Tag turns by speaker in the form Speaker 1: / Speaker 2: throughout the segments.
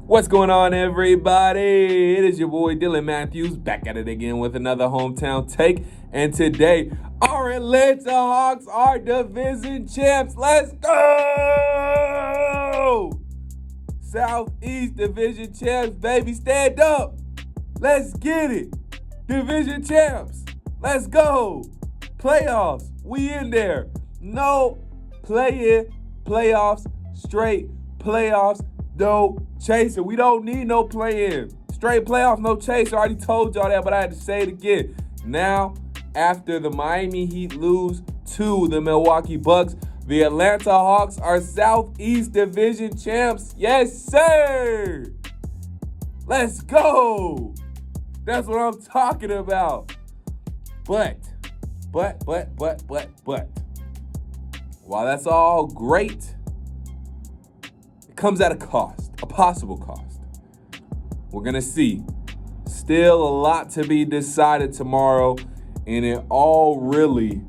Speaker 1: What's going on, everybody? It is your boy Dylan Matthews back at it again with another hometown take. And today, our Atlanta Hawks are division champs. Let's go! Southeast Division champs, baby. Stand up. Let's get it. Division champs. Let's go. Playoffs. We in there. No play-in, playoffs, straight playoffs. No chaser. We don't need no play-in. Straight playoffs, no chaser. I already told y'all that, but I had to say it again. Now, after the Miami Heat lose to the Milwaukee Bucks, the Atlanta Hawks are Southeast Division champs. Yes, sir. Let's go. That's what I'm talking about. But, while that's all great, comes at a cost, a possible cost. We're going to see. Still a lot to be decided tomorrow, and it all really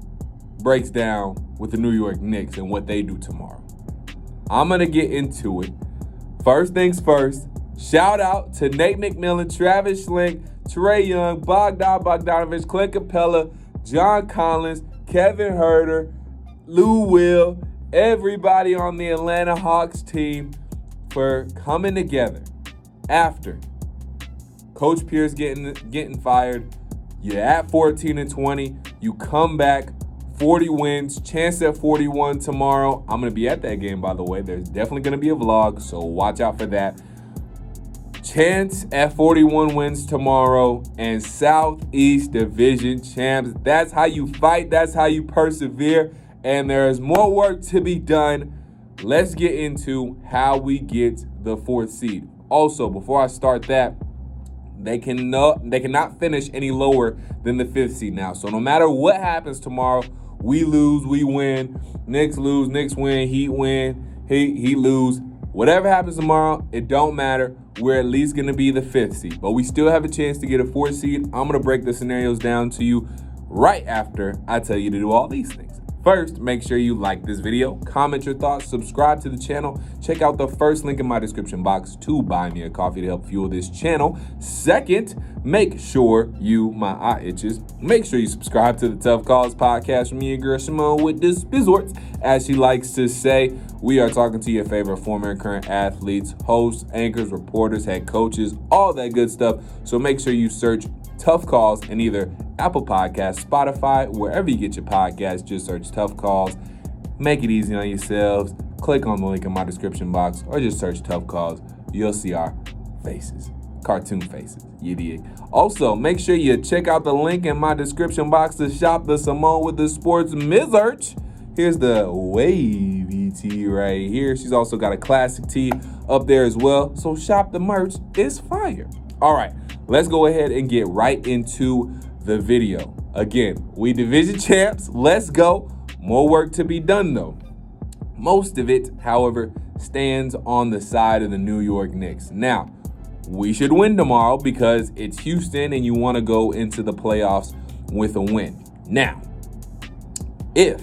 Speaker 1: breaks down with the New York Knicks and what they do tomorrow. I'm going to get into it. First things first, shout out to Nate McMillan, Travis Schlenk, Trae Young, Bogdan Bogdanovic, Clint Capella, John Collins, Kevin Huerter, Lou Will, everybody on the Atlanta Hawks team for coming together after Coach Pierce getting fired. You're at 14-20. You come back, 40 wins, chance at 41 tomorrow. I'm going to be at that game, by the way. There's definitely going to be a vlog, so watch out for that. Chance at 41 wins tomorrow and Southeast Division champs. That's how you fight. That's how you persevere. And there is more work to be done. Let's get into how we get the 4th seed. Also, before I start that, they cannot finish any lower than the 5th seed now. So no matter what happens tomorrow, we lose, we win. Knicks lose, Knicks win, Heat win, Heat lose. Whatever happens tomorrow, it don't matter. We're at least going to be the 5th seed. But we still have a chance to get a 4th seed. I'm going to break the scenarios down to you right after I tell you to do all these things. First, make sure you like this video, comment your thoughts, subscribe to the channel, check out the first link in my description box to buy me a coffee to help fuel this channel. Second, make sure my eye itches, make sure you subscribe to the Tough Calls podcast from me and girl Symone with the Sports. As she likes to say, we are talking to your favorite former and current athletes, hosts, anchors, reporters, head coaches, all that good stuff. So make sure you search Tough Calls in either Apple Podcasts, Spotify, wherever you get your podcasts. Just search Tough Calls. Make it easy on yourselves. Click on the link in my description box or just search Tough Calls. You'll see our faces, cartoon faces, you dig. Also, make sure you check out the link in my description box to shop the Symone with the Sports merch. Here's the wayyyyy tee right here. She's also got a classic tee up there as well. So shop the merch. It's fire. All right, let's go ahead and get right into the video. Again, we division champs. Let's go. More work to be done, though. Most of it, however, stands on the side of the New York Knicks. Now, we should win tomorrow because it's Houston and you want to go into the playoffs with a win. Now, I'm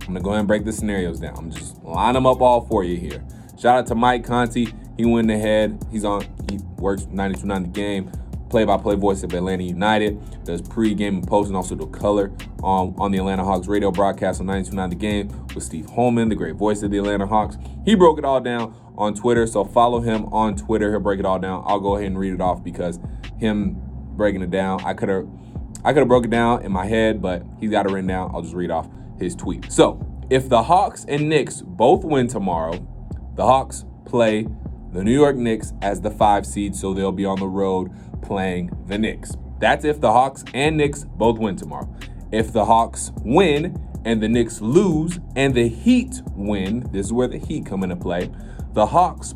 Speaker 1: going to go ahead and break the scenarios down. I'm just line them up all for you here. Shout out to Mike Conti. He went ahead. He works 92.9 The Game, play-by-play voice of Atlanta United, does pre-game and post, and also do color on the Atlanta Hawks radio broadcast on 92.9 The Game with Steve Holman, the great voice of the Atlanta Hawks. He broke it all down on Twitter, so follow him on Twitter. He'll break it all down. I'll go ahead and read it off because him breaking it down, I could have broke it down in my head, but he's got it written down. I'll just read off his tweet. So, if the Hawks and Knicks both win tomorrow, the Hawks play the New York Knicks as the 5 seed, so they'll be on the road playing the Knicks. That's if the Hawks and Knicks both win tomorrow. If the Hawks win and the Knicks lose and the Heat win, this is where the Heat come into play, the Hawks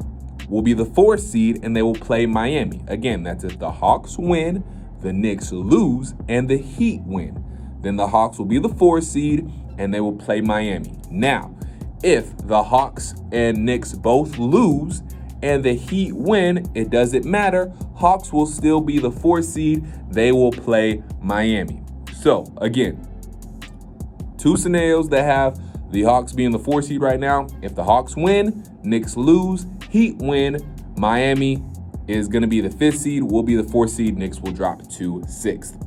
Speaker 1: will be the 4th seed and they will play Miami. Again, that's if the Hawks win, the Knicks lose, and the Heat win. Then the Hawks will be the 4th seed and they will play Miami. Now, if the Hawks and Knicks both lose and the Heat win, it doesn't matter. Hawks will still be the 4th seed. They will play Miami. So, again, 2 scenarios that have the Hawks being the 4th seed right now. If the Hawks win, Knicks lose, Heat win, Miami is going to be the 5th seed. We'll be the 4th seed. Knicks will drop to 6th.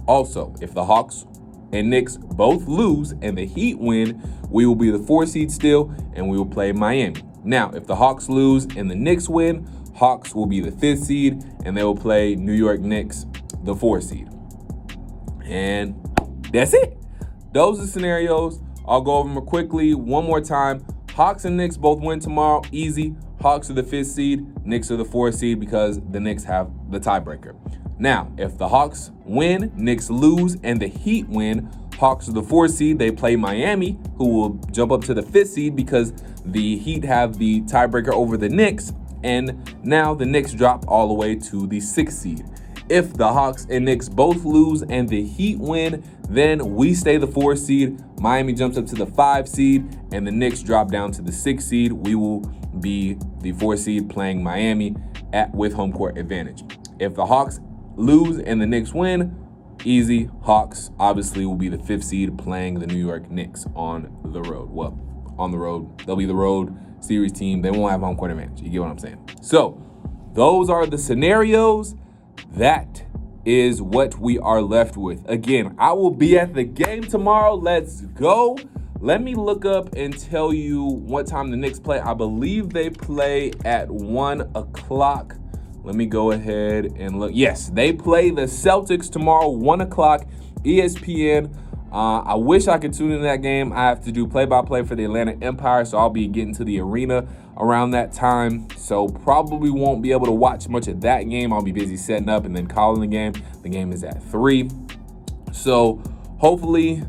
Speaker 1: Also, if the Hawks and Knicks both lose and the Heat win, we will be the 4th seed still, and we will play Miami. Now, if the Hawks lose and the Knicks win, Hawks will be the 5th seed, and they will play New York Knicks, the 4th seed. And that's it. Those are scenarios. I'll go over them quickly one more time. Hawks and Knicks both win tomorrow. Easy. Hawks are the 5th seed. Knicks are the 4th seed because the Knicks have the tiebreaker. Now, if the Hawks win, Knicks lose, and the Heat win, Hawks are the 4th seed. They play Miami, who will jump up to the 5th seed because the Heat have the tiebreaker over the Knicks. And now the Knicks drop all the way to the 6th seed. If the Hawks and Knicks both lose and the Heat win, then we stay the 4th seed. Miami jumps up to the 5th seed, and the Knicks drop down to the 6th seed. We will be the 4th seed playing Miami with home court advantage. If the Hawks lose and the Knicks win, easy. Hawks obviously will be the 5th seed playing the New York Knicks on the road. Well, on the road. They'll be the road series team. They won't have home court advantage. You get what I'm saying? So those are the scenarios. That is what we are left with. Again, I will be at the game tomorrow. Let's go. Let me look up and tell you what time the Knicks play. I believe they play at 1 o'clock. Let me go ahead and look. Yes, they play the Celtics tomorrow, 1 o'clock, ESPN. I wish I could tune in that game. I have to do play-by-play for the Atlanta Empire, so I'll be getting to the arena around that time. So probably won't be able to watch much of that game. I'll be busy setting up and then calling the game. The game is at 3. So hopefully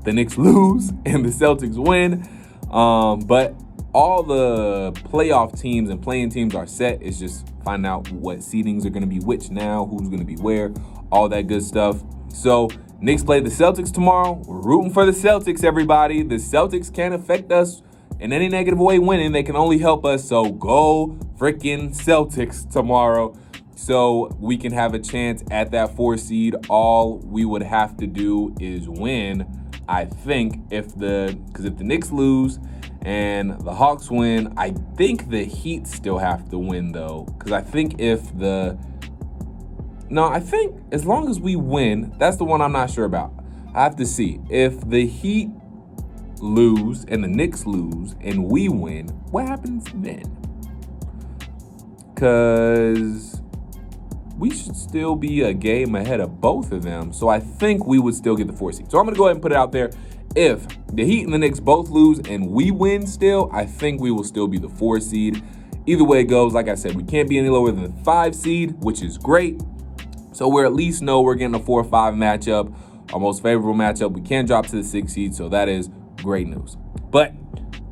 Speaker 1: the Knicks lose and the Celtics win. But all the playoff teams and playing teams are set. It's just finding out what seedings are going to be which now, who's going to be where, all that good stuff. So Knicks play the Celtics tomorrow. We're rooting for the Celtics, everybody. The Celtics can't affect us in any negative way winning. They can only help us. So go freaking Celtics tomorrow so we can have a chance at that 4 seed. All we would have to do is win, I think, because if the Knicks lose and the Hawks win, I think the Heat still have to win, though. Because I think I think as long as we win, that's the one I'm not sure about. I have to see. If the Heat lose and the Knicks lose and we win, what happens then? Because we should still be a game ahead of both of them. So I think we would still get the 4 seed. So I'm going to go ahead and put it out there. If the Heat and the Knicks both lose and we win still, I think we will still be the 4 seed. Either way it goes, like I said, we can't be any lower than the 5 seed, which is great. So we're at least know we're getting a 4-5 matchup, our most favorable matchup. We can drop to the 6 seed, so that is great news. But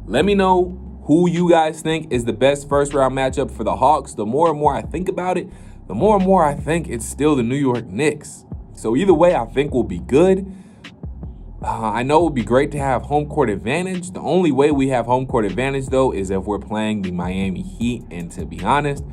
Speaker 1: let me know who you guys think is the best first-round matchup for the Hawks. The more and more I think about it, the more and more I think it's still the New York Knicks. So either way, I think we'll be good. I know it would be great to have home court advantage. The only way we have home court advantage, though, is if we're playing the Miami Heat. And to be honest,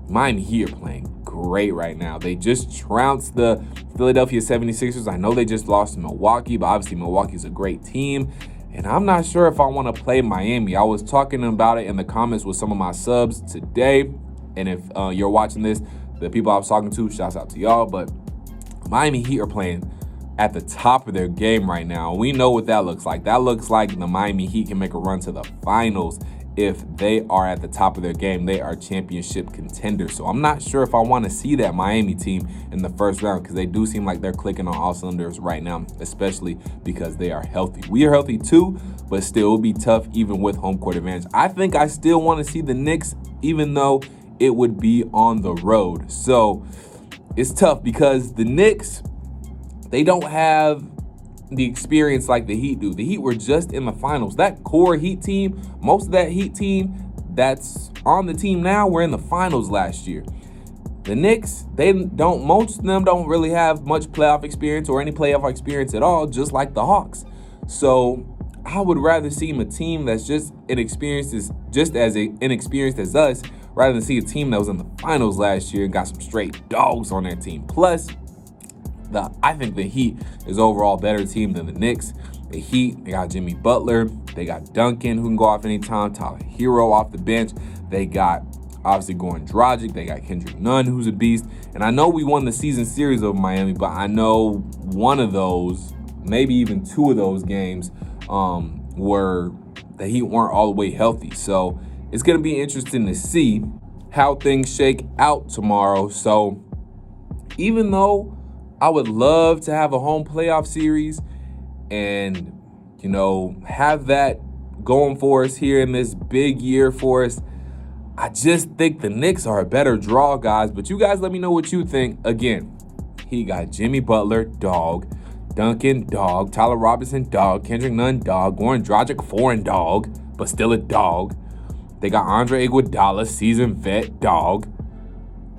Speaker 1: Miami Heat are playing great right now. They just trounced the Philadelphia 76ers. I know they just lost to Milwaukee, but obviously Milwaukee's a great team. And I'm not sure if I want to play Miami. I was talking about it in the comments with some of my subs today. And if you're watching this, the people I was talking to, shouts out to y'all. But Miami Heat are playing at the top of their game right now. We know what that looks like. That looks like the Miami Heat can make a run to the finals. If they are at the top of their game, they are championship contenders. So I'm not sure if I want to see that Miami team in the first round, because they do seem like they're clicking on all cylinders right now, especially because they are healthy. We are healthy too, but still it'll be tough even with home court advantage. I think I still want to see the Knicks, even though it would be on the road. So it's tough because the Knicks, they don't have the experience like the Heat do. The Heat were just in the finals. That core Heat team, most of that Heat team that's on the team now were in the finals last year. The Knicks, most of them don't really have much playoff experience or any playoff experience at all, just like the Hawks. So I would rather see a team that's just inexperienced as us, rather than see a team that was in the finals last year and got some straight dogs on their team. Plus, I think the Heat is overall a better team than the Knicks. The Heat, they got Jimmy Butler. They got Duncan, who can go off anytime. Tyler Hero off the bench. They got Obviously, Goran Dragic. They got Kendrick Nunn, who's a beast. And I know we won the season series over Miami, but I know one of those, maybe even two of those games, were the Heat weren't all the way healthy. So it's going to be interesting to see how things shake out tomorrow. So even though I would love to have a home playoff series and, have that going for us here in this big year for us, I just think the Knicks are a better draw, guys. But you guys let me know what you think. Again, he got Jimmy Butler, dog. Duncan, dog. Tyler Robinson, dog. Kendrick Nunn, dog. Goran Dragic, foreign dog, but still a dog. They got Andre Iguodala, seasoned vet, dog.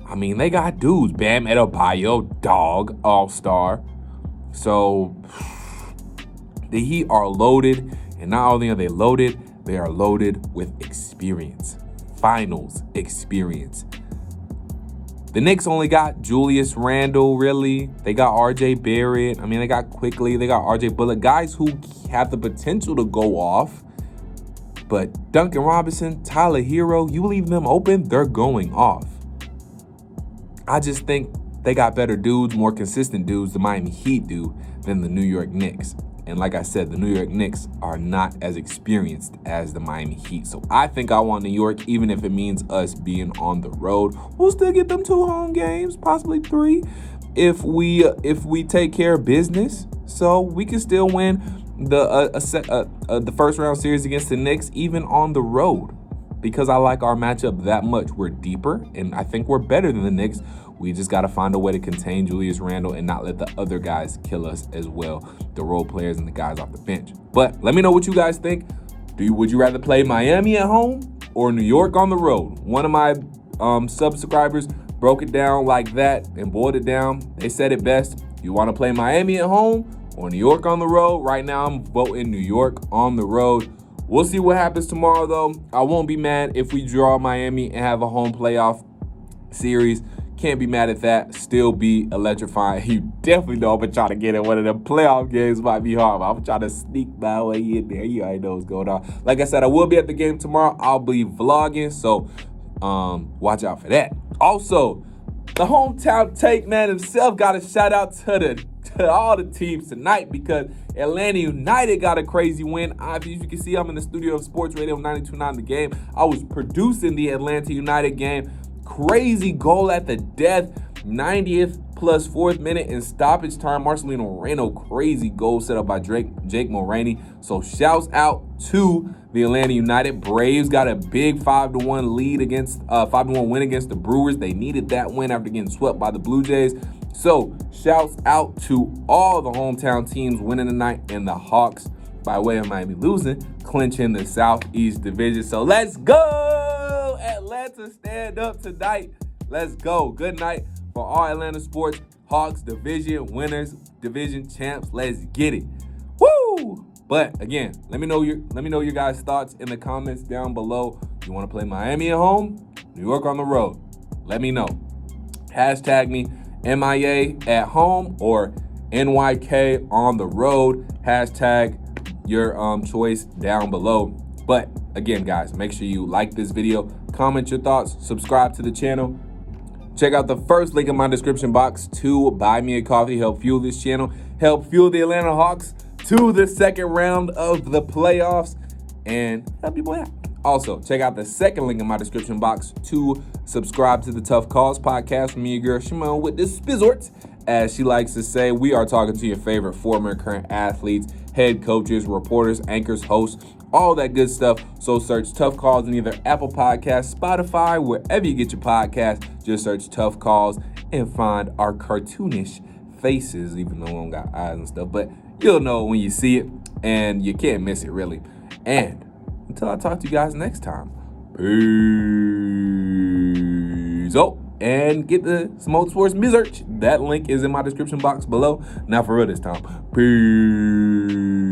Speaker 1: I mean, they got dudes. Bam Adebayo, dog, all-star. So the Heat are loaded, and not only are they are loaded with experience. Finals experience. The Knicks only got Julius Randle, really. They got R.J. Barrett. I mean, they got Quickly. They got R.J. Bullock. Guys who have the potential to go off. But Duncan Robinson, Tyler Hero, you leave them open, they're going off. I just think they got better dudes, more consistent dudes, the Miami Heat do, than the New York Knicks. And like I said, the New York Knicks are not as experienced as the Miami Heat. So I think I want New York, even if it means us being on the road. We'll still get them 2 home games, possibly 3, if we take care of business. So we can still win the first round series against the Knicks, even on the road, because I like our matchup that much. We're deeper, and I think we're better than the Knicks. We just got to find a way to contain Julius Randle and not let the other guys kill us as well, the role players and the guys off the bench. But let me know what you guys think. Would you rather play Miami at home or New York on the road? One of my subscribers broke it down like that and boiled it down. They said it best. You want to play Miami at home or New York on the road? Right now, I'm voting New York on the road. We'll see what happens tomorrow, though. I won't be mad if we draw Miami and have a home playoff series. Can't be mad at that. Still be electrifying. You definitely know I'm trying to get in one of them playoff games. Might be hard, but I'm trying to sneak my way in there. You already know what's going on. Like I said, I will be at the game tomorrow. I'll be vlogging, so watch out for that. Also, the hometown take man himself got a shout out to all the teams tonight, because Atlanta United got a crazy win. As you can see, I'm in the studio of Sports Radio 92.9 The Game. I was producing the Atlanta United game. Crazy goal at the death, 90th plus 4th minute in stoppage time. Marcelino Moreno, crazy goal set up by Jake Mulroney. So shouts out to the Atlanta United. Braves got a big 5-1 lead against 5-1 win against the Brewers. They needed that win after getting swept by the Blue Jays. So shouts out to all the hometown teams winning tonight, and the Hawks, by way of Miami losing, clinching the Southeast Division. So let's go! Atlanta, stand up tonight. Let's go. Good night for all Atlanta sports. Hawks, division winners, division champs. Let's get it. Woo! But again, let me know your guys' thoughts in the comments down below. You want to play Miami at home, New York on the road? Let me know. Hashtag me MIA at home or NYK on the road. Hashtag your choice down below. But again, guys, make sure you like this video, comment your thoughts, subscribe to the channel. Check out the first link in my description box to buy me a coffee, help fuel this channel, help fuel the Atlanta Hawks to the second round of the playoffs, and help your boy out. Also, check out the second link in my description box to subscribe to the Tough Calls podcast from me, your girl Symone with the Sports. As she likes to say, we are talking to your favorite former and current athletes, head coaches, reporters, anchors, hosts, all that good stuff. So search Tough Calls in either Apple Podcasts, Spotify, wherever you get your podcast. Just search Tough Calls and find our cartoonish faces, even though we don't got eyes and stuff. But you'll know when you see it, and you can't miss it, really. And until I talk to you guys next time, peace. Oh, and get the Symone Sports merch. That link is in my description box below. Now for real this time. Peace.